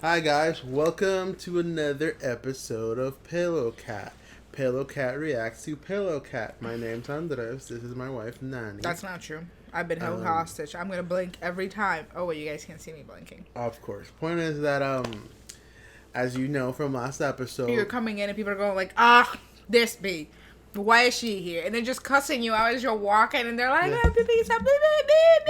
Hi guys, welcome to another episode of Pillow Cat. Pillow Cat reacts to Pillow Cat. My name's Andres. This is my wife Nani. That's not true. I've been held hostage. I'm gonna blink every time. Oh wait, you guys can't see me blinking. Of course. Point is that as you know from last episode, You're coming in and people are going like, this bee. Why is she here? And they're just cussing you out as you're walking, and they're like,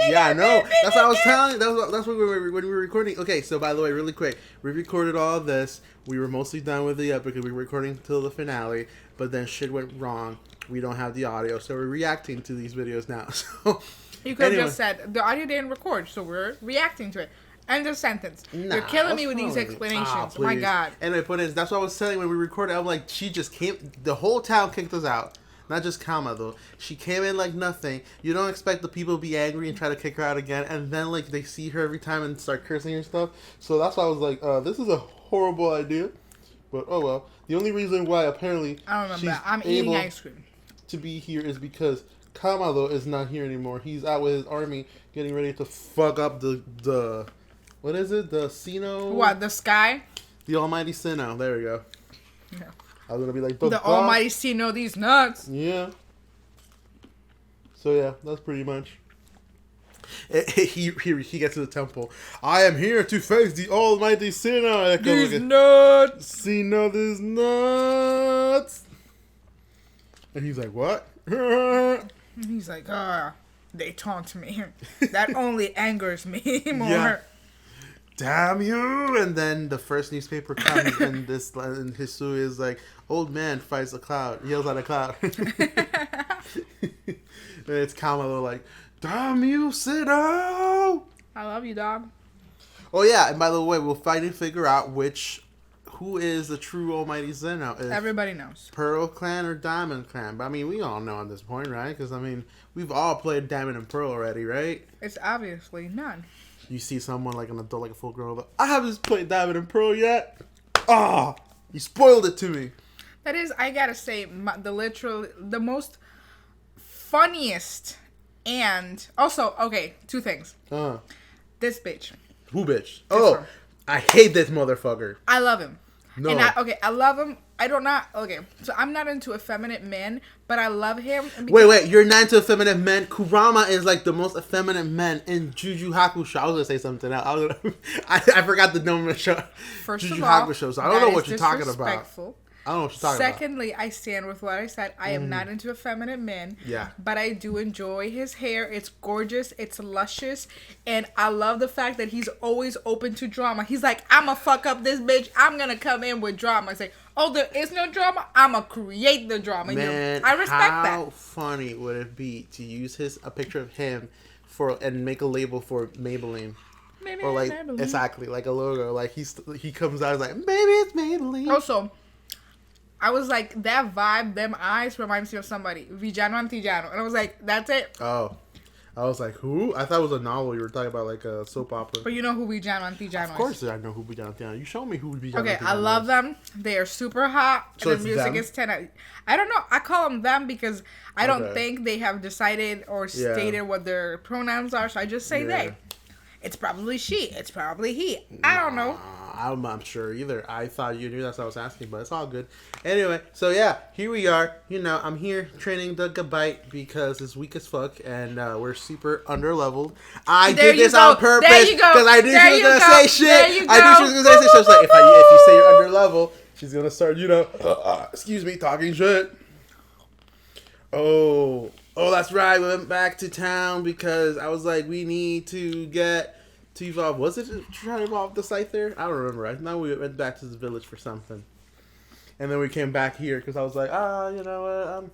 yeah, I know. That's what I was telling you. That's what when we were recording. Okay, so by the way, really quick, we recorded all this. We were mostly done with the episode because we were recording until the finale, but then shit went wrong. We don't have the audio, so we're reacting to these videos now. So you could have just said the audio didn't record, so we're reacting to it. End of sentence. You're killing me with these explanations. Oh my god. Anyway, point is, that's what I was saying when we recorded. I'm like, she just came. The whole town kicked us out. Not just Kama though. She came in like nothing. You don't expect the people to be angry and try to kick her out again, and then like they see her every time and start cursing and stuff. So that's why I was like, this is a horrible idea. But oh well. The only reason why apparently I don't remember. I'm eating ice cream to be here is because Kama though is not here anymore. He's out with his army getting ready to fuck up the what is it? The Sino? What, the sky? The Almighty Sino. There we go. Yeah. I was gonna be like the Almighty Sino these nuts. Yeah. So yeah, that's pretty much. He gets to the temple. I am here to face the Almighty Sino. These nuts. Sino these nuts. And he's like, what? He's like, they taunt me. That only angers me more. Yeah. Damn you! And then the first newspaper comes and Hisu is like, old man fights a cloud, yells at a cloud. And it's Kamalo like, damn you, Sino! I love you, dog. Oh yeah, and by the way, we'll finally figure out who is the true Almighty Sino. Everybody knows. Pearl Clan or Diamond Clan. But I mean, we all know at this point, right? Because I mean, we've all played Diamond and Pearl already, right? It's obviously none. You see someone like an adult, like a full grown, like, I haven't played Diamond and Pearl yet. Ah, you spoiled it to me. That is, I gotta say, the most funniest, and also, okay, two things. This bitch. Who bitch? Oh, I hate this motherfucker. I love him. No. And I love him. So I'm not into effeminate men, but I love him. Wait, you're not into effeminate men? Kurama is like the most effeminate man in Juju Hakusho. I was gonna say something else. I forgot the name of the show. First Juju of all, Hakusho, so I don't know what you're talking about. I don't know what you're talking Secondly, I stand with what I said. I am not into effeminate men. Yeah. But I do enjoy his hair. It's gorgeous. It's luscious. And I love the fact that he's always open to drama. He's like, I'm going to fuck up this bitch. I'm going to come in with drama. I say, oh, there is no drama? I'm going to create the drama. Man, I respect that. How funny would it be to use a picture of him and make a label for Maybelline? Or like, Maybelline. Exactly, like a logo. Like he comes out like, maybe it's Maybelline. Also, I was like, that vibe, them eyes reminds me of somebody. Villano Antillano. And I was like, that's it. Oh. I was like, who? I thought it was a novel. You were talking about like a soap opera. But you know who Villano Antillano is. Of course I know who Villano Antillano is. You show me who Villano Antillano is. Okay, I love them. They are super hot. So and the music is 10. I don't know. I call them them because I don't think they have decided or stated what their pronouns are. So I just say they. It's probably she. It's probably he. I don't know. I'm not sure either. I thought you knew. That's what I was asking, but it's all good. Anyway, so yeah, here we are. You know, I'm here training the Gabite because it's weak as fuck, and we're super underleveled. I did this on purpose because I knew she was gonna say shit. I knew she was gonna say shit. So it's like, if you say you're under level, she's gonna start, excuse me, talking shit. Oh, that's right. We went back to town because I was like, we need to evolve. Was it to try to evolve the Scyther? I don't remember. I know we went back to the village for something. And then we came back here because I was like, you know what?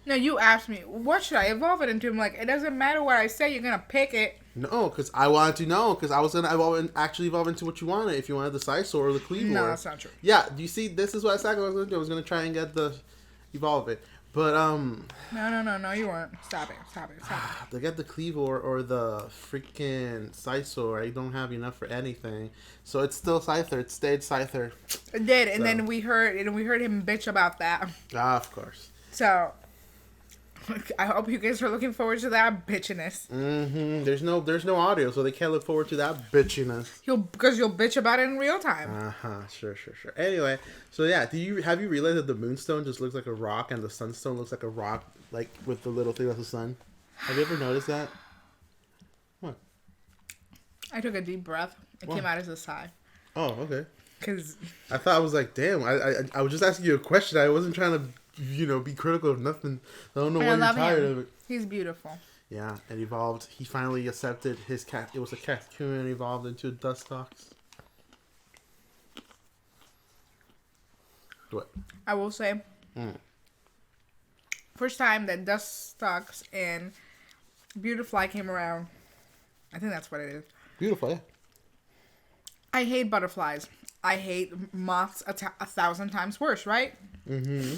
No, you asked me, what should I evolve it into? I'm like, it doesn't matter what I say. You're going to pick it. No, because I wanted to know. Because I was going to actually evolve into what you wanted. If you wanted the Scyther or the Cleavor. No, that's not true. Yeah, do you see? This is what I said I was going to do. I was going to try and get the evolve it. But, No, you weren't. Stop it. To get the Cleavor or the freaking Scyther, I don't have enough for anything. So it's still Scyther. It stayed Scyther. It did, and then we heard him bitch about that. Of course. So, I hope you guys are looking forward to that bitchiness. Mm-hmm. There's no audio, so they can't look forward to that bitchiness. Because you'll bitch about it in real time. Sure. Anyway, so yeah, have you realized that the moonstone just looks like a rock and the sunstone looks like a rock, like with the little thing that's the sun? Have you ever noticed that? What? I took a deep breath. It came out as a sigh. Oh, okay. Because I thought I was like, damn. I was just asking you a question. I wasn't trying to, be critical of nothing. I don't know why you're tired of it. He's beautiful. Yeah, it evolved. He finally accepted his cat. It was a cocoon and evolved into Dustox. What? I will say, first time that Dustox and Beautifly came around, I think that's what it is. Beautiful, yeah. I hate butterflies. I hate moths 1,000 times worse, right? Mm-hmm.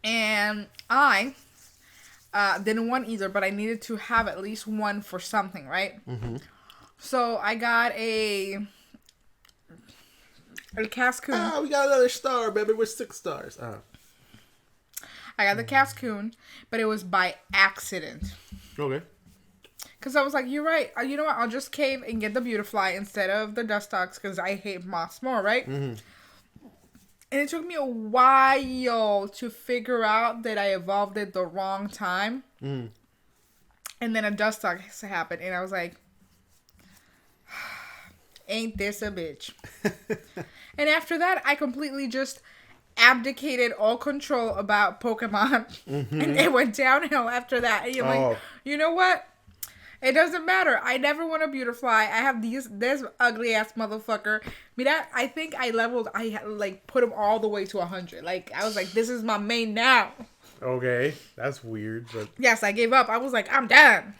And I didn't want either, but I needed to have at least one for something, right? Mm-hmm. So I got a cascoon. We got another star, baby. We're 6 stars. I got the cascoon, but it was by accident. Okay. Because I was like, you're right. You know what? I'll just cave and get the Beautifly instead of the Dustox because I hate moths more, right? Mm-hmm. And it took me a while to figure out that I evolved at the wrong time. Mm. And then a Dustox happened, and I was like, ain't this a bitch? And after that, I completely just abdicated all control about Pokemon. Mm-hmm. And it went downhill after that. And you're like, you know what? It doesn't matter. I never want a Beautifly. I have this ugly ass motherfucker. I think I put him all the way to 100. Like, I was like, this is my main now. Okay, that's weird, but yes, I gave up. I was like, I'm done.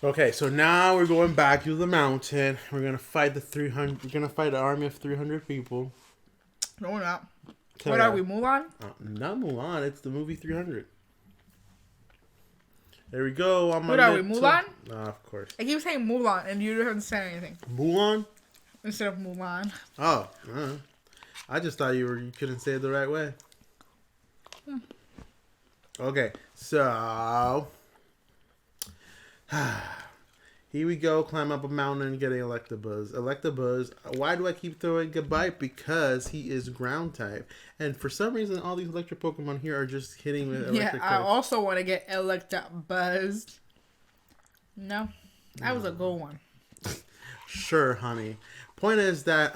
Okay, so now we're going back to the mountain. We're gonna fight the 300. We're gonna fight an army of 300 people. No, we're not. What are we, Mulan? Not Mulan. It's the movie 300. There we go. What are we, Mulan? Of course. I keep saying Mulan, and you haven't said anything. Mulan? Instead of Mulan. Oh, I just thought you couldn't say it the right way. Okay, so here we go. Climb up a mountain and get an Electabuzz. Electabuzz. Why do I keep throwing Goodbite? Because he is ground type, and for some reason, all these electric Pokemon here are just hitting with electric. Yeah, I also want to get Electabuzz. No, that was a good one. Sure, honey. Point is that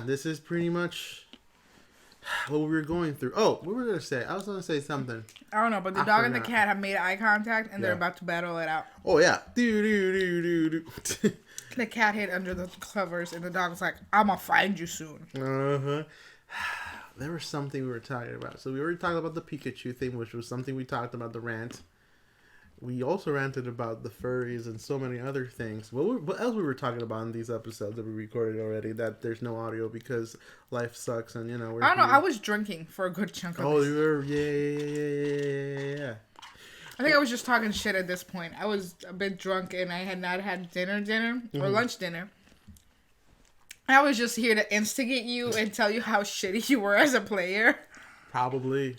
this is pretty much what we were going through. Oh, what were we gonna say? I was gonna say something. I don't know, but the dog and the cat have made eye contact, and they're about to battle it out. Oh yeah, do. The cat hid under the covers, and the dog was like, "I'm gonna find you soon." There was something we were talking about. So we were talking about the Pikachu thing, which was something we talked about the rant. We also ranted about the furries and so many other things. What else we were talking about in these episodes that we recorded already? That there's no audio because life sucks and we're. I don't know. I was drinking for a good chunk of it. Oh, you were yeah. I think I was just talking shit at this point. I was a bit drunk and I had not had dinner or lunch dinner. I was just here to instigate you and tell you how shitty you were as a player. Probably.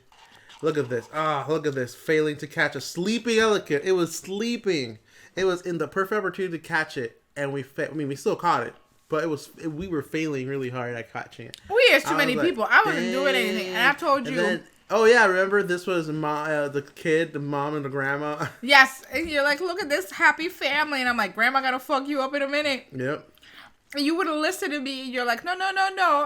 Look at this. Look at this. Failing to catch a sleeping Elekid. It was sleeping. It was in the perfect opportunity to catch it. And we still caught it. But we were failing really hard at catching it. We had too many people. I wasn't doing anything. And I told you. Then, remember this was the kid, the mom, and the grandma? Yes. And you're like, look at this happy family. And I'm like, Grandma gonna fuck you up in a minute. Yep. You would have listened to me. You're like, no.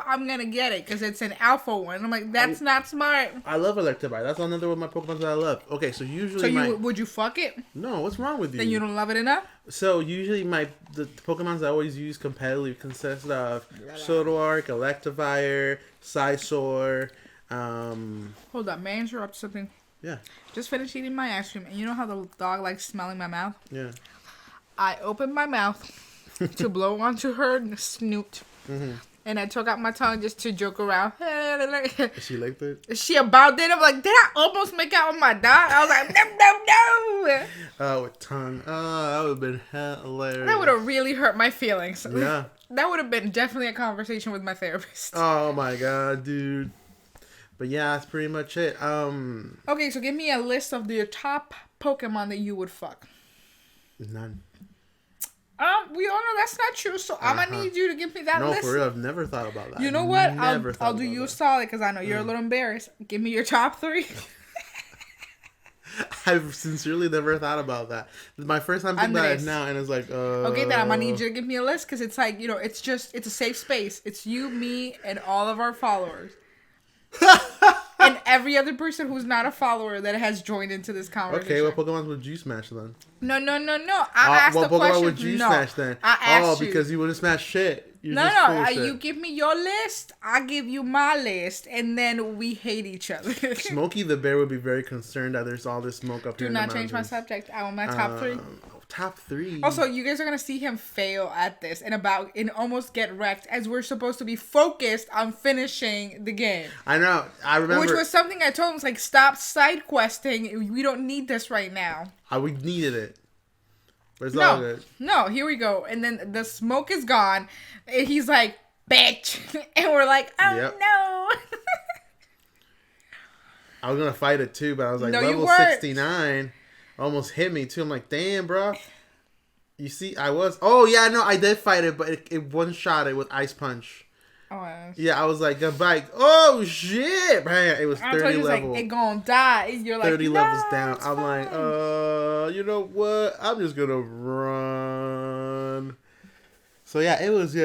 I'm going to get it because it's an alpha one. I'm like, that's not smart. I love Electabuzz. That's another one of my Pokemon that I love. Okay, so usually would you fuck it? No, what's wrong with you? Then you don't love it enough? So usually the Pokemons I always use competitively consist of Zoroark, Electivire, Scizor. Hold up. May I interrupt something? Yeah. Just finished eating my ice cream. And you know how the dog likes smelling my mouth? Yeah. I opened my mouth to blow onto her snoot. Mm-hmm. And I took out my tongue just to joke around. She liked it? She about did. I'm like, did I almost make out with my dog? I was like, no. Oh, with tongue. Oh, that would have been hilarious. That would have really hurt my feelings. Yeah. That would have been definitely a conversation with my therapist. Oh, my God, dude. But yeah, that's pretty much it. Okay, so give me a list of your top Pokemon that you would fuck. None. We all know that's not true, so I'm gonna need you to give me that list. No, for real, I've never thought about that. You know what? I'll do you a solid because I know you're a little embarrassed. Give me your top 3. I've sincerely never thought about that. My first time thinking about it now, and it's like, Okay, then I'm gonna need you to give me a list because it's like, it's a safe space. It's you, me, and all of our followers. And every other person who's not a follower that has joined into this conversation. Okay, what Pokemon would you smash then? No. I asked the question. What Pokemon would you smash then? I asked you. Because you wouldn't smash shit. You give me your list, I give you my list, and then we hate each other. Smokey the Bear would be very concerned that there's all this smoke up here. Do not change my subject. I want my top 3. Top 3. Also, you guys are gonna see him fail at this and almost get wrecked, as we're supposed to be focused on finishing the game. I know. I remember. Which was something I told him, was like, stop side questing. We don't need this right now. We needed it. But it's all good. No, here we go. And then the smoke is gone. And he's like, bitch. And we're like, oh no. I was gonna fight it too, but I was like, no, level 69 almost hit me too. I'm like, damn, bro. You see, I was. Oh yeah, no, I did fight it, but it one shot it with Ice Punch. Oh, yeah, I was like, goodbye. Oh shit, man! It was 30 levels. Like, it gonna die. You're like 30 no, levels down. I'm fine. like, you know what? I'm just gonna run. So yeah, it was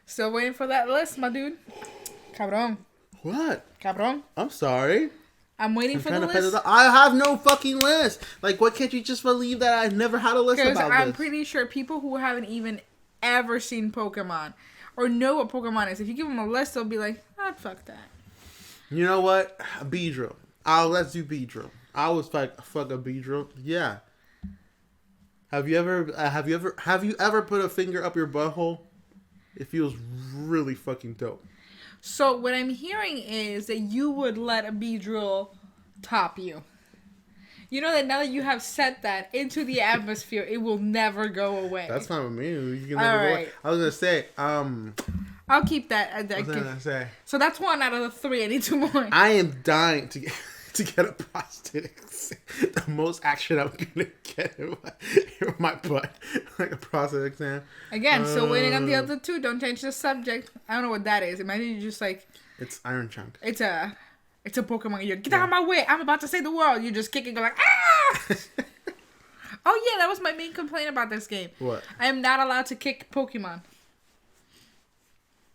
Still waiting for that list, my dude. Cabron. What? Cabron. I'm sorry. I'm waiting for the list. I have no fucking list. Like, why can't you just believe that I've never had a list about this? Because I'm pretty sure people who haven't even ever seen Pokemon or know what Pokemon is, if you give them a list, they'll be like, I'd fuck that. You know what? Beedrill. Let's do Beedrill. I was like, fuck a Beedrill. Yeah. Have you ever put a finger up your butthole? It feels really fucking dope. So what I'm hearing is that you would let a Beedrill top you. You know that now that you have set that into the atmosphere, it will never go away. That's fine with me. You can never go away. I was gonna say, I'll keep that. What was I gonna say? So that's 1 out of the 3. I need 2 more. I am dying to get a prosthetic. The most action I'm gonna get in my butt, like a prosthetic exam. Again, still waiting on the other 2. Don't change the subject. I don't know what that is. Imagine you just like. It's Iron Chunk. It's a Pokemon. You get out of my way. I'm about to save the world. You just kick and go like ah. Oh yeah, that was my main complaint about this game. What? I am not allowed to kick Pokemon.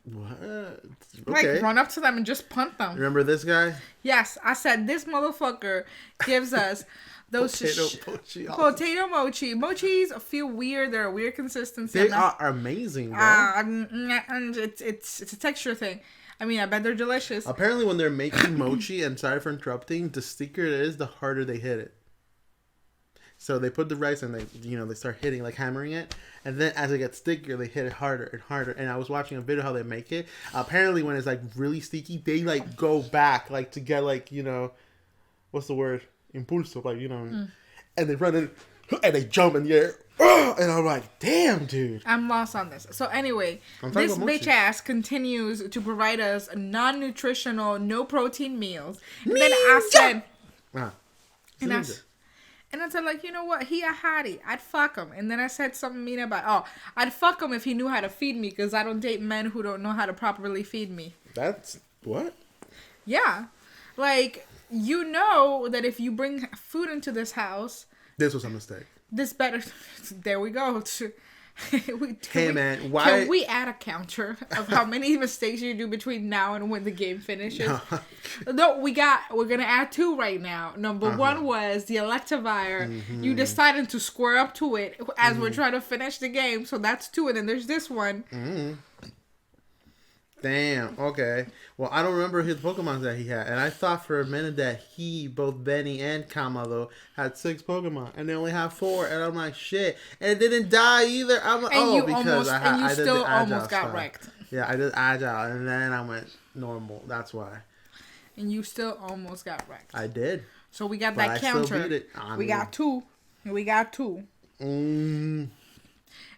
What? Okay. Like, run up to them and just punt them. Remember this guy? Yes, I said this motherfucker gives us those potato mochi. Mochis feel weird. They're a weird consistency. They are amazing, bro. It's a texture thing. I mean, I bet they're delicious. Apparently, when they're making mochi, and sorry for interrupting, the stickier it is, the harder they hit it. So they put the rice and they start hitting, like hammering it. And then as it gets stickier, they hit it harder and harder. And I was watching a video how they make it. Apparently when it's like really sticky, they like go back like to get like, what's the word? Impulso, like, and they run in and they jump in the air. And I'm like, damn, dude. I'm lost on this. So anyway, this bitch ass continues to provide us non-nutritional, no protein meals. And then I said, and I said, like, you know what? He a hottie. I'd fuck him. And then I said something mean about, I'd fuck him if he knew how to feed me because I don't date men who don't know how to properly feed me. That's what? Yeah. Like, you know that if you bring food into this house. This was a mistake. This better. There we go. Man, why? Can we add a counter of how many mistakes you do between now and when the game finishes? No, we're gonna add 2 right now. Number 1 was the Electivire. Mm-hmm. You decided to square up to it as we're trying to finish the game, so that's 2. And then there's this one. Mm-hmm. Damn. Okay. Well, I don't remember his Pokemon that he had, and I thought for a minute that both Benny and Kamado, had 6 Pokemon, and they only have 4. And I'm like, shit. And it didn't die either. I'm like, I still almost got wrecked. Yeah, I did Agile, and then I went normal. That's why. And you still almost got wrecked. I did. So we got that counter. We got 2. And we got 2.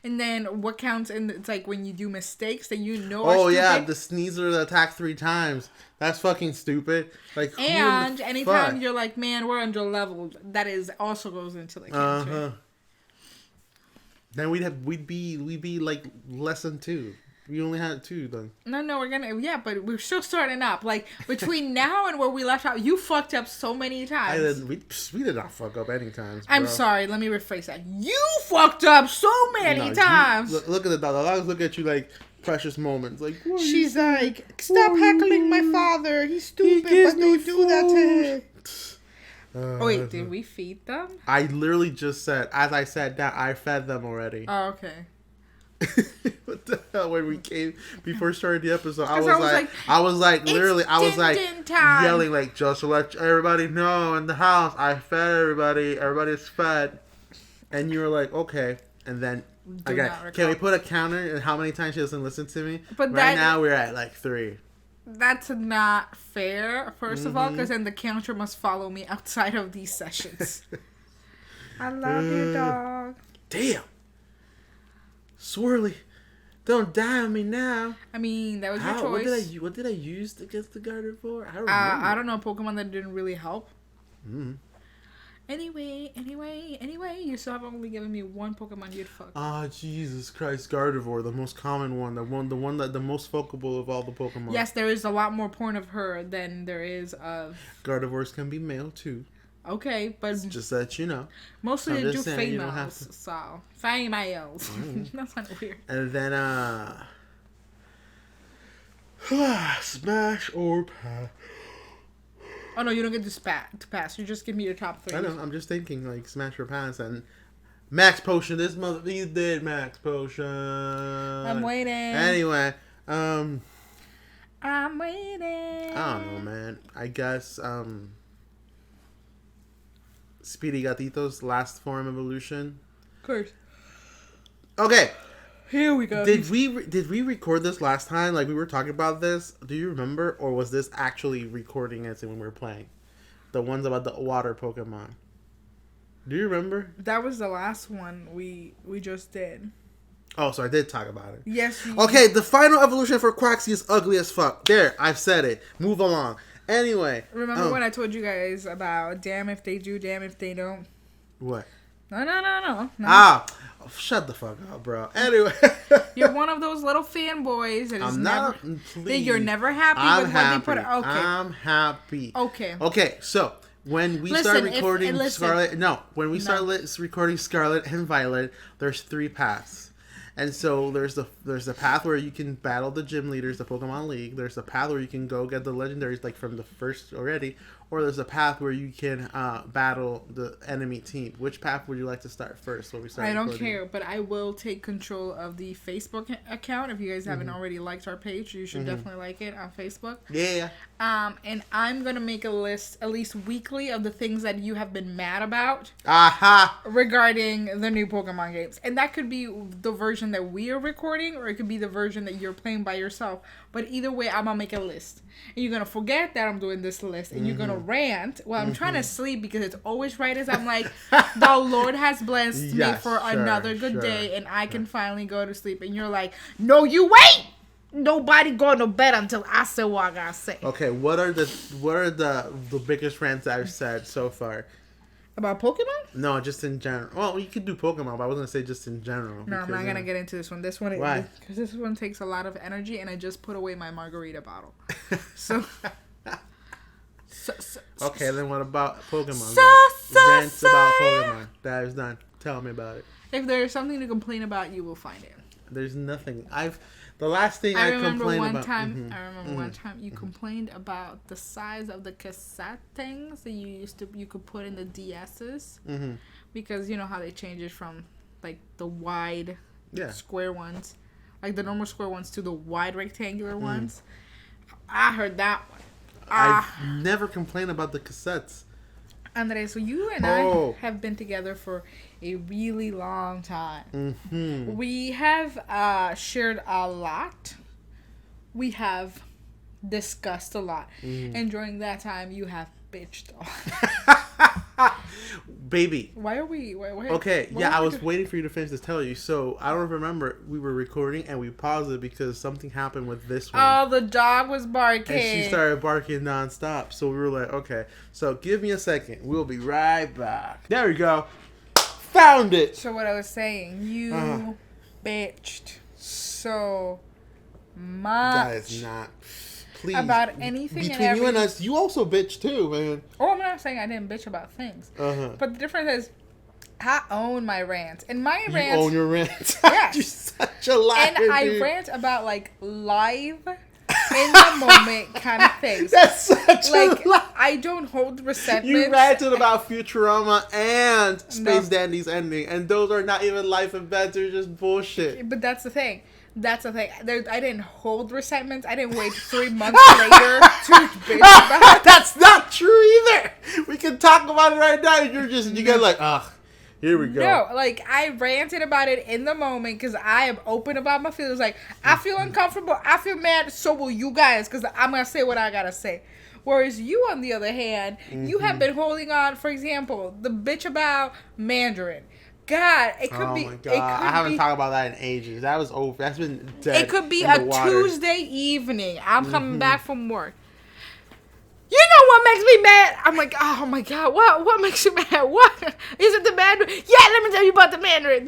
And then what counts in? It's like when you do mistakes that you know. Oh are yeah, stupid. the sneezer that attack 3 times. That's fucking stupid. Like, who in And the anytime fuck? you're like, man, we're under leveled, that is also goes into the counter. Then we'd be like less than 2. We only had 2 then. No, but we're still starting up. Like between now and where we left out, you fucked up so many times. We did not fuck up any times. I'm bro. sorry. Let me rephrase that. You fucked up so many No, times. Look at the dog. The dogs look at you like precious moments. Like, what are She's you like, stop heckling my father. He's stupid, gives but don't me do that to him. Oh, Wait, did we feed them? I literally just said, as I sat down, I fed them already. Oh, okay. What the hell? When we came before starting the episode, I 'Cause was like, literally, I was like din-din time. yelling, like, just to let everybody know in the house, I fed everybody. Everybody's fed. And you were like, okay. And then Do again, not can we recall. put a counter and how many times she doesn't listen to me? But right now we're at like 3. That's not fair, first of all, because then the counter must follow me outside of these sessions. I love you, dog. Damn. Swirly. Don't die on me now. I mean, that was your How, choice. what did I use against the Gardevoir? I don't remember. I don't know, Pokemon that didn't really help. Mm. Anyway, you still have only given me one Pokemon you'd fuck. Ah, Jesus Christ, Gardevoir, the most common one, the one that the most fuckable of all the Pokemon. Yes, there is a lot more porn of her than there is of... Gardevoirs can be male too. Okay, but Just so that you know. mostly I'm they do just saying, you don't have females, to- so... Females. That's kind of weird. And then, smash or pass. Oh, no, you don't get to pass. You just give me your top 3. I know, I'm just thinking, like, smash or pass, and Max Potion, you did Max Potion. I'm waiting. Anyway, I'm waiting. I don't know, man. I guess, Speedy Gatito's last form evolution. Of course. Okay, Here we go. did we record this last time? Like, we were talking about this. Do you remember, or was this actually recording it when we were playing? The ones about the water Pokemon. Do you remember? That was the last one we just did. Oh, so I did talk about it. Yes. Okay, the final evolution for Quaxly is ugly as fuck. There, I've said it. Move along. Anyway. Remember when I told you guys about damn if they do, damn if they don't? What? No. Ah, shut the fuck up, bro. Anyway. You're one of those little fanboys that is I'm never... not, that please. you're never happy I'm with happy. what they put... Okay. I'm happy. Okay. Okay, so when we Listen, start recording listen. Scarlet... No, when we start recording Scarlet and Violet, there's 3 paths. And so there's the path where you can battle the gym leaders, the Pokemon League. There's the path where you can go get the legendaries like from the first already. Or there's a path where you can battle the enemy team. Which path would you like to start first when we start I don't recording? care, but I will take control of the Facebook account. If you guys haven't already liked our page, you should definitely like it on Facebook. Yeah. And I'm going to make a list, at least weekly, of the things that you have been mad about Aha! regarding the new Pokemon games. And that could be the version that we are recording, or it could be the version that you're playing by yourself. But either way, I'm going to make a list. And you're going to forget that I'm doing this list, and you're going to rant. Well, I'm trying to sleep because it's always right as I'm like, the Lord has blessed me Yes, for sure, good sure. day, and I can finally go to sleep. And you're like, no, you wait! Nobody going to bed until I say what I gotta say. Okay, what are the biggest rants I've said so far? About Pokemon? No, just in general. Well, you could do Pokemon, but I was gonna say just in general. No, I'm not gonna get into this one. This one, Why? Because this one takes a lot of energy, and I just put away my margarita bottle. So, Okay, then what about Pokemon? So, Rants about Pokemon. That is done. Tell me about it. if there's something to complain about, you will find it. There's nothing. The last thing I remember complained one about. time. I remember one time you complained about the size of the cassette things that you could put in the DSs, because you know how they change it from like the wide square ones, like the normal square ones, to the wide rectangular ones. I heard that one. I've never complained about the cassettes. Andre, so you and I have been together for a really long time. We have shared a lot. We have discussed a lot. And during that time, you have bitch though. Baby. Why are we? Why, Okay, why yeah, are I we was waiting for you to finish to tell you. So I don't remember. We were recording and we paused it because something happened with this one. Oh, the dog was barking. And she started barking nonstop. So we were like, okay, so give me a second. We'll be right back. There we go. Found it. So what I was saying, you bitched so much. That is not. Please. About anything between and you and everything. us, you also bitch too, man. Oh, I'm not saying I didn't bitch about things. But the difference is, I own my rants. And my You rants... own your rants. Yes. You're such a liar, And I dude. rant about, like, live, in the moment kind of things. That's such Like, a lie. I don't hold resentment. You ranted about Futurama and Space No. Dandy's ending, and those are not even life events. They're just bullshit. But that's the thing. That's the thing. I didn't hold resentment. I didn't wait 3 months later to bitch about it. That's not true either. We can talk about it right now. You get like, ugh, here we go. No, like, I ranted about it in the moment because I am open about my feelings. Like, I feel uncomfortable. I feel mad. So will you guys, because I'm going to say what I got to say. Whereas you, on the other hand, you have been holding on, for example, the bitch about Mandarin. God, it could be. Oh my God. It could I haven't be, talked about that in ages. That was over. That's been dead. It could be in a the water. Tuesday evening. I'm coming back from work. You know what makes me mad? I'm like, oh my God, what makes you mad? What? Is it the Mandarin? Yeah, let me tell you about the Mandarin.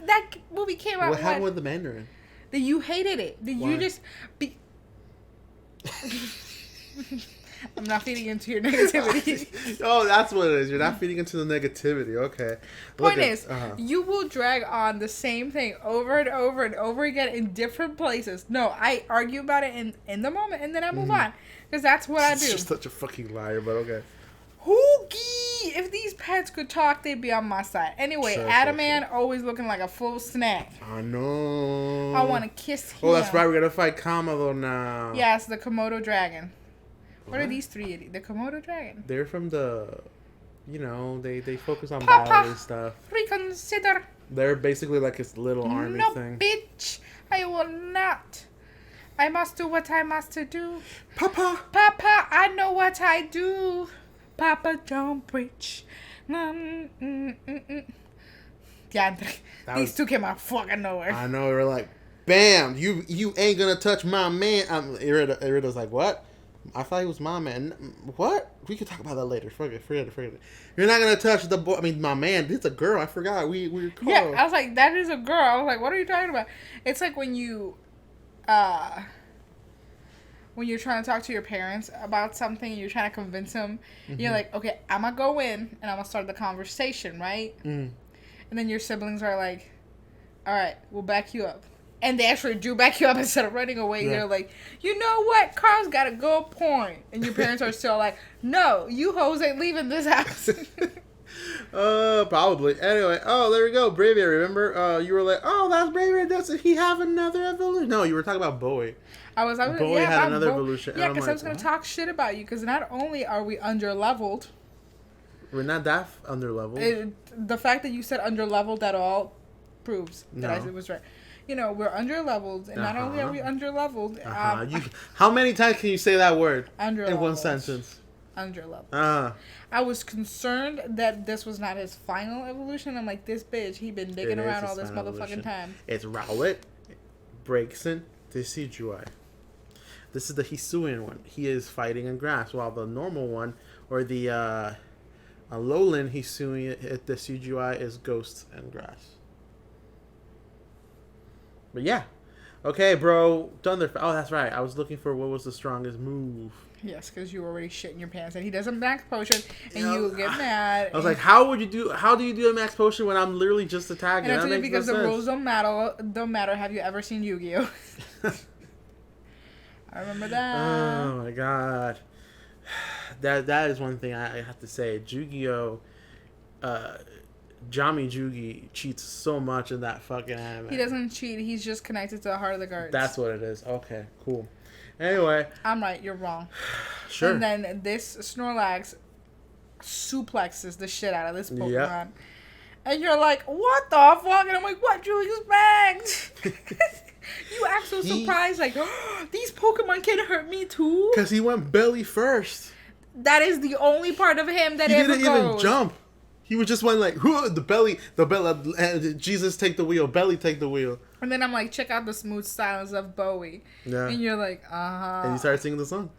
That movie came out. What happened with the Mandarin? That you hated it. That Why? you just be. I'm not feeding into your negativity. Oh, that's what it is. You're not feeding into the negativity. Okay. Point is, you will drag on the same thing over and over and over again in different places. No, I argue about it in the moment and then I move on. Because that's what I do. You're such a fucking liar, but okay. Hoogie! If these pets could talk, they'd be on my side. Anyway, Sure, Adaman always looking like a full snack. I know. I want to kiss him. Oh, that's right. We're going to fight Kamado now. Yes, the Komodo dragon. What are these three idiots? The Komodo dragon. They're from the, they focus on Papa. battle and stuff. Reconsider. They're basically like this little army No, thing. bitch. I will not. I must do what I must do. Papa. Papa, I know what I do. Papa, don't preach. Yeah, these two came out fucking nowhere. I know. We're like, bam, you ain't going to touch my man. Irida's like, what? I thought he was my man. What? We can talk about that later. Forget it. You're not gonna touch the boy. I mean, my man. It's a girl. I forgot. We were called. Yeah, I was like, that is a girl. I was like, what are you talking about? It's like when you're trying to talk to your parents about something and you're trying to convince them. You're like, okay, I'm gonna go in and I'm gonna start the conversation, right? And then your siblings are like, all right, we'll back you up. And they actually do back you up instead of running away. Yeah. You're like, you know what? Carl's got a good point. And your parents are still like, no, you hoes ain't leaving this house. Probably. Anyway, there we go. Braviary, remember? You were like, oh, that's Braviary. Does he have another evolution? No, you were talking about Bowie. Bowie had another evolution. Yeah, because I was going to talk shit about you. Because not only are we under-leveled. We're not that under-leveled. The fact that you said under-leveled at all proves that I was right. We're under-leveled, and not only are we under-leveled... how many times can you say that word under-leveled. in one sentence? Under-leveled. I was concerned that this was not his final evolution. I'm like, this bitch, he been digging around all this motherfucking time. It's Rowlet, Braixen, Decidueye. This is the Hisuian one. He is fighting in grass, while the normal one, or the Alolan Hisuian, Decidueye, is ghosts and grass. But yeah. Okay, bro. Thunder. Oh, that's right. I was looking for what was the strongest move. Yes, because you were already shitting your pants. And he does a max potion, and you get mad. I was like, how do you do a max potion when I'm literally just attacking? And I told you because the rules don't matter. Have you ever seen Yu-Gi-Oh? I remember that. Oh, my God. That is one thing I have to say. Yu-Gi-Oh! Jami Jugi cheats so much in that fucking anime. He doesn't cheat. He's just connected to the heart of the cards. That's what it is. Okay, cool. Anyway. I'm right. You're wrong. Sure. And then this Snorlax suplexes the shit out of this Pokemon. Yep. And you're like, what the fuck? And I'm like, what? Julius bagged. You act so surprised. Like, oh, these Pokemon can hurt me too? Because he went belly first. That is the only part of him that he ever didn't even jump. He was just went like, the belly, Jesus take the wheel, belly take the wheel. And then I'm like, check out the smooth silence of Bowie. Yeah. And you're like, uh-huh. And he started singing the song.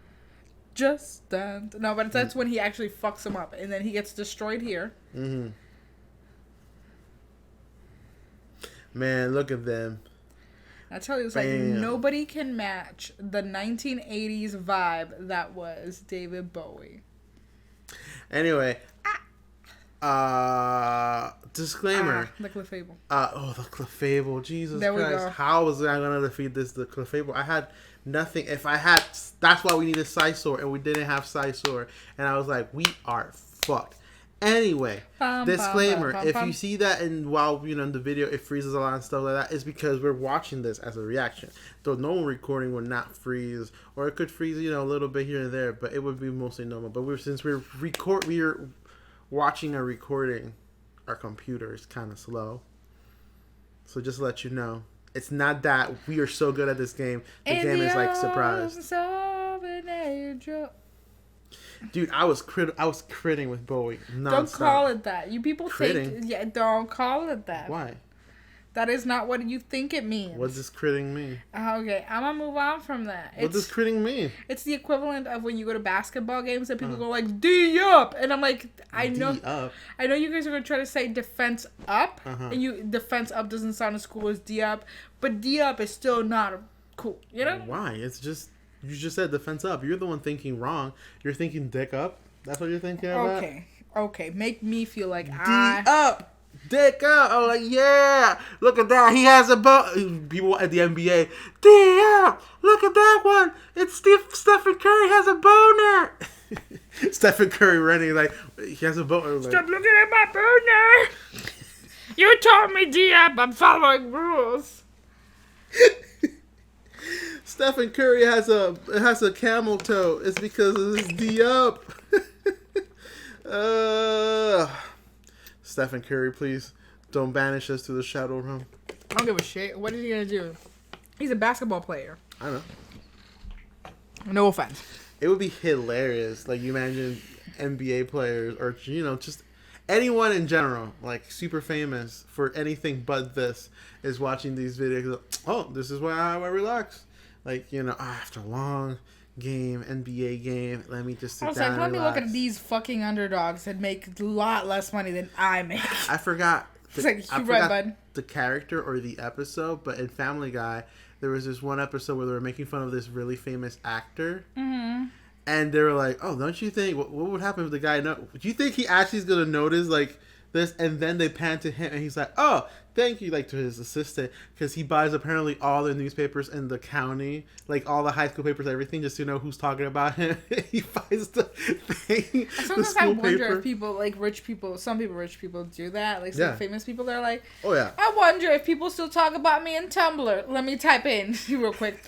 Just stand. No, but that's when he actually fucks him up. And then he gets destroyed here. Mm-hmm. Man, look at them. I tell you, it's like nobody can match the 1980s vibe that was David Bowie. Anyway, disclaimer. The Clefable. The Clefable. Jesus there Christ. We go. How was I going to defeat the Clefable? I had nothing. If I had, that's why we needed Scizor, and we didn't have Scizor. And I was like, we are fucked. Anyway, disclaimer, if you see that and while in the video it freezes a lot and stuff like that, it's because we're watching this as a reaction. Though no recording would not freeze, or it could freeze a little bit here and there, but it would be mostly normal. But since we're watching a recording, our computer is kind of slow. So just to let you know, it's not that we are so good at this game. The game is like surprised. Dude, I was critting with Bowie. Don't call it that. You people critting? think don't call it that. Why? That is not what you think it means. What does critting mean? Okay, I'm gonna move on from that. What does critting mean? It's the equivalent of when you go to basketball games and people go like D up, and I'm like, I know you guys are gonna try to say defense up, and defense up doesn't sound as cool as D up, but D up is still not cool. You know why? It's just. You just said defense up. You're the one thinking wrong. You're thinking dick up. That's what you're thinking about? Okay. Make me feel like up. Dick up. Oh, like, yeah. Look at that. He has a people at the NBA. D up. Look at that one. It's Stephen Curry has a boner. Stephen Curry running like, he has a boner. Like, stop looking at my boner. You told me D up. I'm following rules. Stephen Curry has a camel toe. It's because of this D up. Stephen Curry, please don't banish us to the Shadow Realm. I don't give a shit. What is he gonna do? He's a basketball player. I know. No offense. It would be hilarious. Like, you imagine NBA players or just anyone in general, like super famous for anything but this, is watching these videos. Oh, this is why I relax. Like, after a long game, NBA game, let me just sit down and let me relax. look at these fucking underdogs that make a lot less money than I make. I forgot. Bud. The character or the episode, but in Family Guy, there was this one episode where they were making fun of this really famous actor. Mm-hmm. And they were like, oh, don't you think, what would happen if the guy, do you think he actually is going to notice, like, this? And then they pan to him, and he's like, oh, thank you, like, to his assistant, because he buys apparently all the newspapers in the county, like all the high school papers, everything, just to know who's talking about him. He buys the thing. Sometimes I wonder if people, like rich people do that, like some famous people, they're like, oh yeah, I wonder if people still talk about me in Tumblr. Let me type in real quick.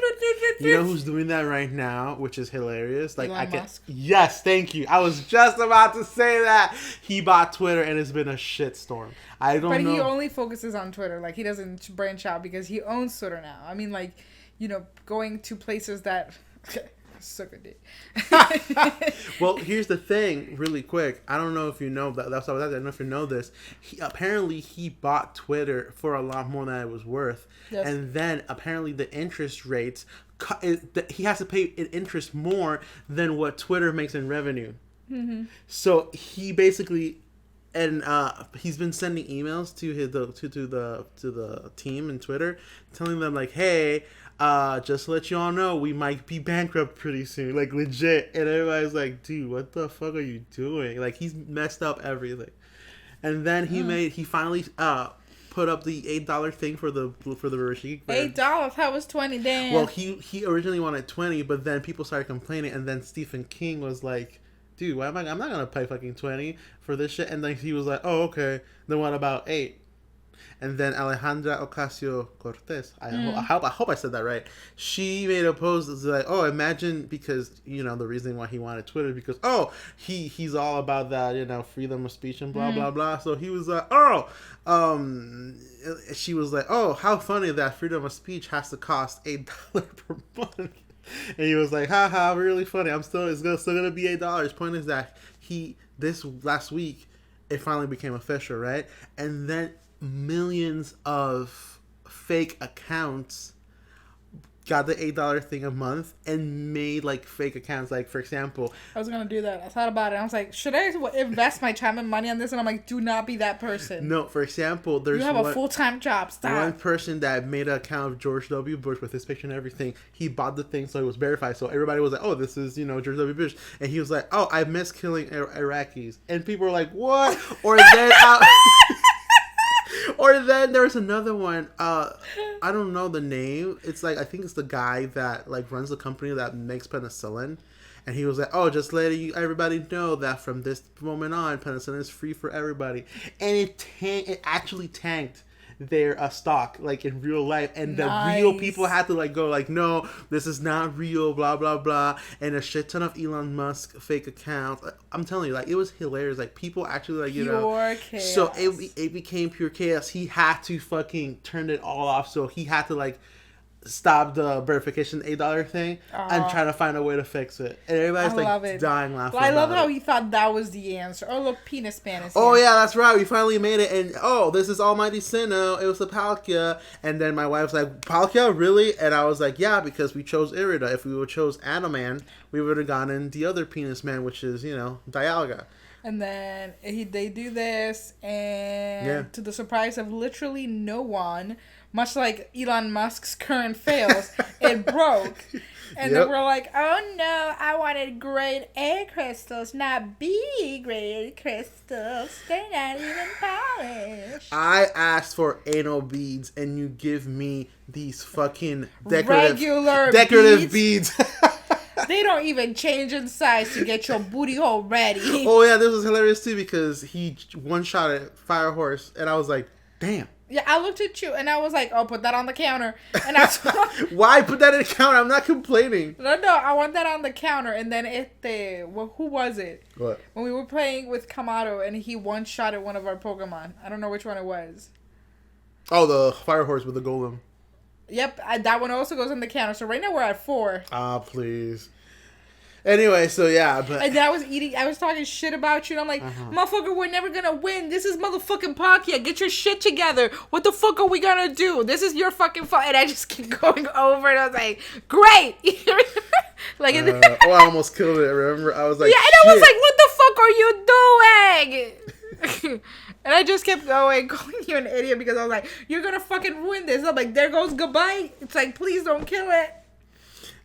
You know who's doing that right now, which is hilarious? Like, Elon Musk. Yes, thank you. I was just about to say that. He bought Twitter, and it's been a shitstorm. I don't know. But he only focuses on Twitter. Like, he doesn't branch out because he owns Twitter now. I mean, like, going to places that suck a dick. Well, here's the thing, really quick. I don't know if you know that. That's what I don't know if you know this. Apparently, he bought Twitter for a lot more than it was worth. Yes. And then apparently the interest rates, he has to pay an interest more than what Twitter makes in revenue. Mm-hmm. So he basically. And he's been sending emails to the team in Twitter, telling them like, "Hey, just to let you all know, we might be bankrupt pretty soon, like legit." And everybody's like, "Dude, what the fuck are you doing?" Like, he's messed up everything. And then he finally put up the $8 thing for the Rashik. $8? That was $20. Damn. Well, he originally wanted $20, but then people started complaining, and then Stephen King was like, dude, why I'm not gonna pay fucking $20 for this shit. And then he was like, oh, okay, then what about $8? And then Alejandra Ocasio-Cortez, I hope I said that right, she made a post that's like, oh, imagine, because the reason why he wanted Twitter, because he's all about that freedom of speech and blah blah blah. So he was like, she was like, oh, how funny that freedom of speech has to cost $8 per month. And he was like, haha, really funny. It's still gonna be $8. Point is that this last week, it finally became official, right? And then millions of fake accounts got the $8 thing a month and made like fake accounts. Like, for example, I was gonna do that. I thought about it. I was like, should I invest my time and money on this? And I'm like, do not be that person. No, for example, you have a full-time job. Stop. One person that made an account of George W. Bush with his picture and everything. He bought the thing, so it was verified. So everybody was like, "Oh, this is George W. Bush," and he was like, "Oh, I miss killing Iraqis," and people were like, "What?" Or then. Or then there's another one. I don't know the name. It's like, I think it's the guy that like runs the company that makes penicillin, and he was like, "Oh, just letting everybody know that from this moment on, penicillin is free for everybody," and it actually tanked their stock like in real life, and the real people had to like go like, "No, this is not real," blah blah blah, and a shit ton of Elon Musk fake accounts. I'm telling you, like, it was hilarious. Like, people actually like pure chaos. So it became pure chaos. He had to fucking turn it all off. So he had to like stop the verification $8 thing and trying to find a way to fix it. And everybody's like dying laughing. I love how he thought that was the answer. Oh, look, penis man is here. Oh yeah, that's right. We finally made it. And this is Almighty Sin now. It was the Palkia. And then my wife's like, "Palkia, really?" And I was like, "Yeah, because we chose Irida. If we would have chose Animan, we would have gone in the other penis man, which is, Dialga." And then they do this, and to the surprise of literally no one, much like Elon Musk's current fails, it broke. And then we're like, "Oh no, I wanted grade A crystals, not B grade crystals. They're not even polished." I asked for anal beads, and you give me these fucking decorative beads. They don't even change in size to get your booty hole ready. Oh yeah, this was hilarious too, because he one-shot at Fire Horse, and I was like, "Damn." Yeah, I looked at you and I was like, "Oh, put that on the counter." And I why put that in the counter? I'm not complaining. No, I want that on the counter. And then who was it? What? When we were playing with Kamado and he one-shot at one of our Pokemon. I don't know which one it was. Oh, the Fire Horse with the golem. Yep, that one also goes on the counter. So right now we're at 4. Ah, please. Anyway, so yeah, but... And then I was talking shit about you, and I'm like, "Motherfucker, we're never gonna win. This is motherfucking Palkia. Get your shit together. What the fuck are we gonna do? This is your fucking fault." And I just keep going over, and I was like, "Great." Like, I almost killed it, remember? I was like, yeah, and I was like, "What the fuck are you doing?" And I just kept going, calling you an idiot, because I was like, "You're gonna fucking ruin this." I'm like, "There goes goodbye." It's like, please don't kill it.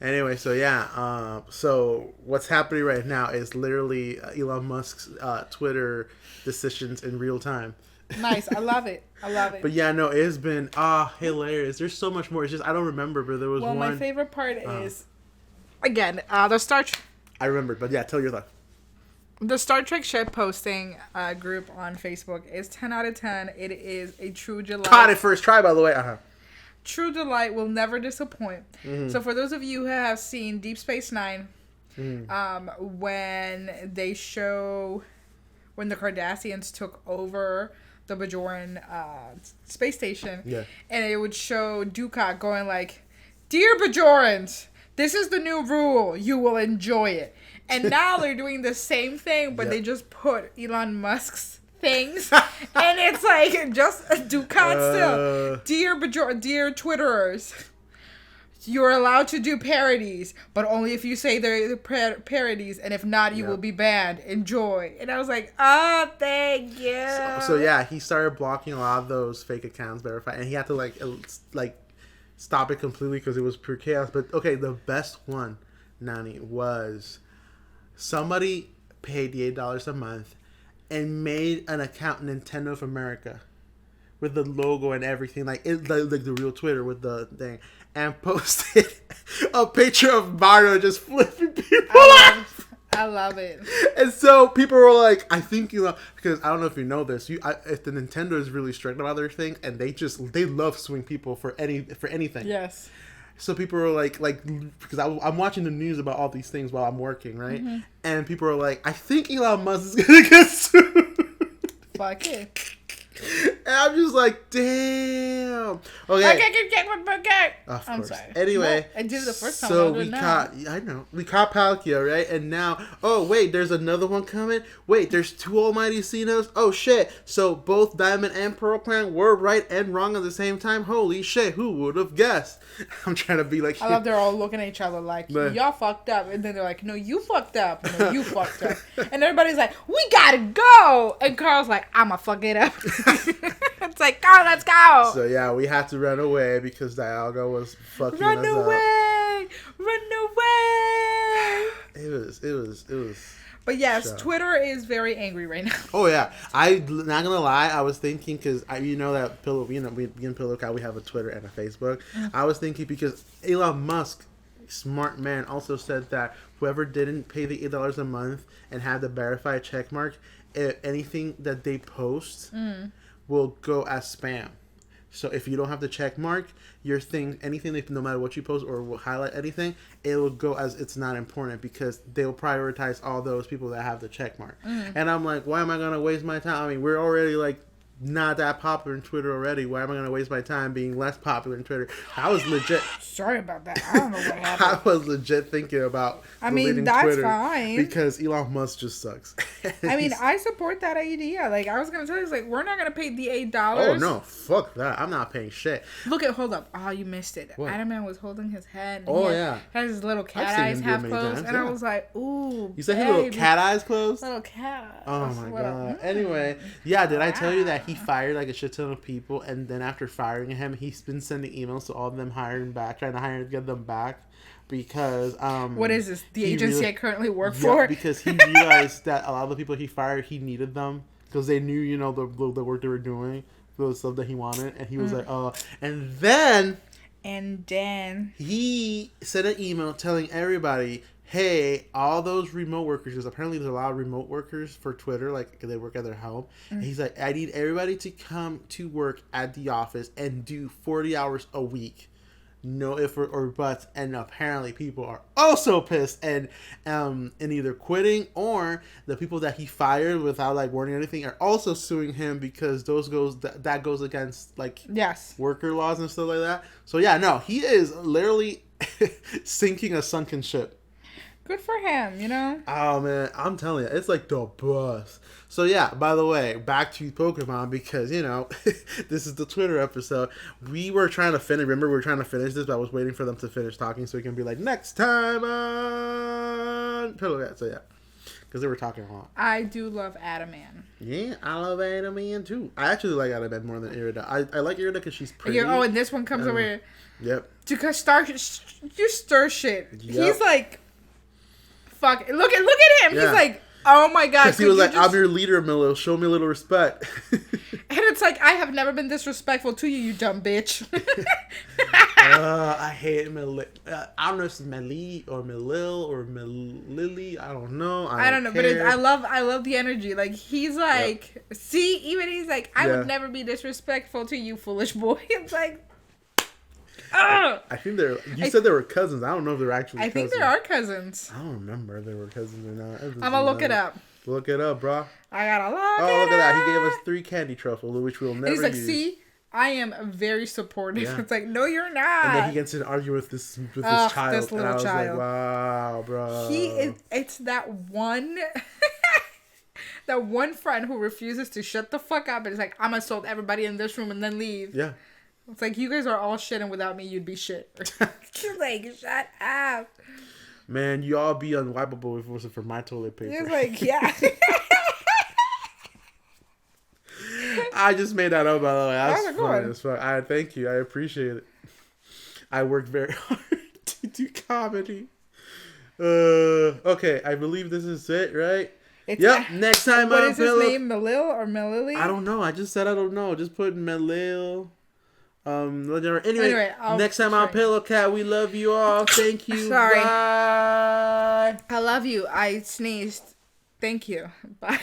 Anyway, so yeah, so what's happening right now is literally Elon Musk's Twitter decisions in real time. Nice, I love it. But yeah, no, it's been hilarious. There's so much more. It's just I don't remember, but there was one. My favorite part is, again, the Star Trek. I remembered, but yeah, tell your thought. The Star Trek ship posting group on Facebook is 10 out of 10. It is a true delight. Caught it first try, by the way. True delight, will never disappoint. Mm-hmm. So for those of you who have seen Deep Space Nine, when they show when the Cardassians took over the Bajoran space station, and it would show Dukat going like, "Dear Bajorans, this is the new rule. You will enjoy it." And now they're doing the same thing, but they just put Elon Musk's things, and it's like just a Ducat still. Dear Twitterers, you're allowed to do parodies, but only if you say they're parodies, and if not, you will be banned. Enjoy. And I was like, "Oh, thank you." So yeah, he started blocking a lot of those fake accounts verified, and he had to like stop it completely because it was pure chaos. But okay, the best one, Nani, was somebody paid the $8 a month and made an account in Nintendo of America with the logo and everything, like the real Twitter with the thing, and posted a picture of Mario just flipping people off. I love it. And so people were like, I think, because I don't know if you know this, if the Nintendo is really strict about their thing, and they love suing people for anything. Yes. So people were like, because I'm watching the news about all these things while I'm working, right? Mm-hmm. And people are like, I think Elon Musk is gonna get sued. Fuck it. And I'm just like, damn. Okay. Of I'm course. sorry. Anyway, No, I did it the first time. so I'll do it we now. caught. I know we caught Palkia, right? And now, oh wait, there's another one coming. Wait, there's two Almighty Xenos. Oh shit! So both Diamond and Pearl Clan were right and wrong at the same time. Holy shit! Who would have guessed? I'm trying to be like. I love they're all looking at each other like, But- y'all fucked up. And then they're like, no, you fucked up. No, you fucked up. And everybody's like, we gotta go. And Carl's like, I'ma fuck it up. It's like, Carl, let's go. So yeah, we had to run away because Dialga was fucking Run us away. Run away. up. It was. But yes, So. Twitter is very angry right now. Oh yeah, I not gonna lie. I was thinking because you know that Pillow, we in Pillow Cow, we have a Twitter and a Facebook. I was thinking because Elon Musk, smart man, also said that whoever didn't pay the $8 a month and have the verified check mark, anything that they post will go as spam. So if you don't have the check mark, your thing, anything, no matter what you post or will highlight anything, it will go as it's not important because they'll prioritize all those people that have the check mark. And I'm like, why am I gonna waste my time? I mean, we're already like not that popular in Twitter already. Why am I gonna waste my time being less popular in Twitter? I was legit. Sorry about that. I don't know what I happened. was legit thinking about. I mean, deleting that's Twitter fine. because Elon Musk just sucks. I mean, I support that idea. Like, I was going to tell you, it's like, we're not going to pay the $8. Oh no, fuck that! I'm not paying shit. Hold up. Oh, you missed it. What? Adam Man was holding his head. And Oh, he yeah. had his little cat I've seen eyes him do it half many closed. times, And I yeah. was like, ooh. You said his little baby. cat eyes closed. Little cat. Oh my Little- god. Anyway, yeah, did I tell you that he fired like a shit ton of people, and then after firing him, he's been sending emails to all of them hiring back, trying to get them back because What is this? The he agency really- I currently work Yeah, for? because he realized that a lot of the people he fired, he needed them because they knew, you know, the work they were doing, the stuff that he wanted, and he was like, oh, and then And then he sent an email telling everybody, hey, all those remote workers, because apparently there's a lot of remote workers for Twitter, like they work at their home. And he's like, I need everybody to come to work at the office and do 40 hours a week. No if or buts. And apparently people are also pissed and either quitting or the people that he fired without like warning or anything are also suing him because that goes against like yes. worker laws and stuff like that. So yeah, no, he is literally sinking a sunken ship. Good for him, you know? Oh man, I'm telling you, it's like the bus. So yeah, by the way, back to Pokemon because, you know, this is the Twitter episode. We were trying to finish, remember we were trying to finish this, but I was waiting for them to finish talking so we can be like, next time on Pillow Cat. So yeah, because they were talking a lot. I do love Adaman. Yeah, I love Adaman too. I actually like Adaman more than Irida. I like Irida because she's pretty. Oh, and this one comes over here. Yep. To stir shit. Yep. He's like, fuck. Look at him. Yeah. He's like, oh my god. Because he was like, I'm your leader, Milo. Show me a little respect. And it's like, I have never been disrespectful to you, you dumb bitch. I hate Mil. I don't know if it's Meli or Melil or Melili. I don't know. I don't know, but I love the energy. Like, he's like, see, even he's like, I would never be disrespectful to you, foolish boy. It's like, ugh. I think you said they were cousins. I don't know if they're actually I cousins. think there are cousins. I don't remember if they were cousins or not. I'm gonna look it up. Look it up, bro. I gotta look it up. Oh, look at that. He gave us 3 candy truffles, which we'll never And he's like, use. see, I am very supportive. Yeah. It's like, no, you're not. And then he gets in an argument with this child. this little and I was child. like, wow, bro. It's that one that one friend who refuses to shut the fuck up and is like, I'm gonna insult everybody in this room and then leave. Yeah. It's like, you guys are all shit and without me you'd be shit. He's like, shut up. Man, you all be unwipeable if it wasn't for my toilet paper. He's like, yeah. I just made that up, by the way. That's How's it funny going? as fuck. Thank you. I appreciate it. I worked very hard to do comedy. Okay, I believe this is it, right? Yep. Next time what on is his Pillow. name? Melil or Melili? I don't know. I just said I don't know. Just put Melil. Anyway, I'll next time on try. Pillow Cat, we love you all. Thank you. Sorry. Bye. I love you. I sneezed. Thank you. Bye.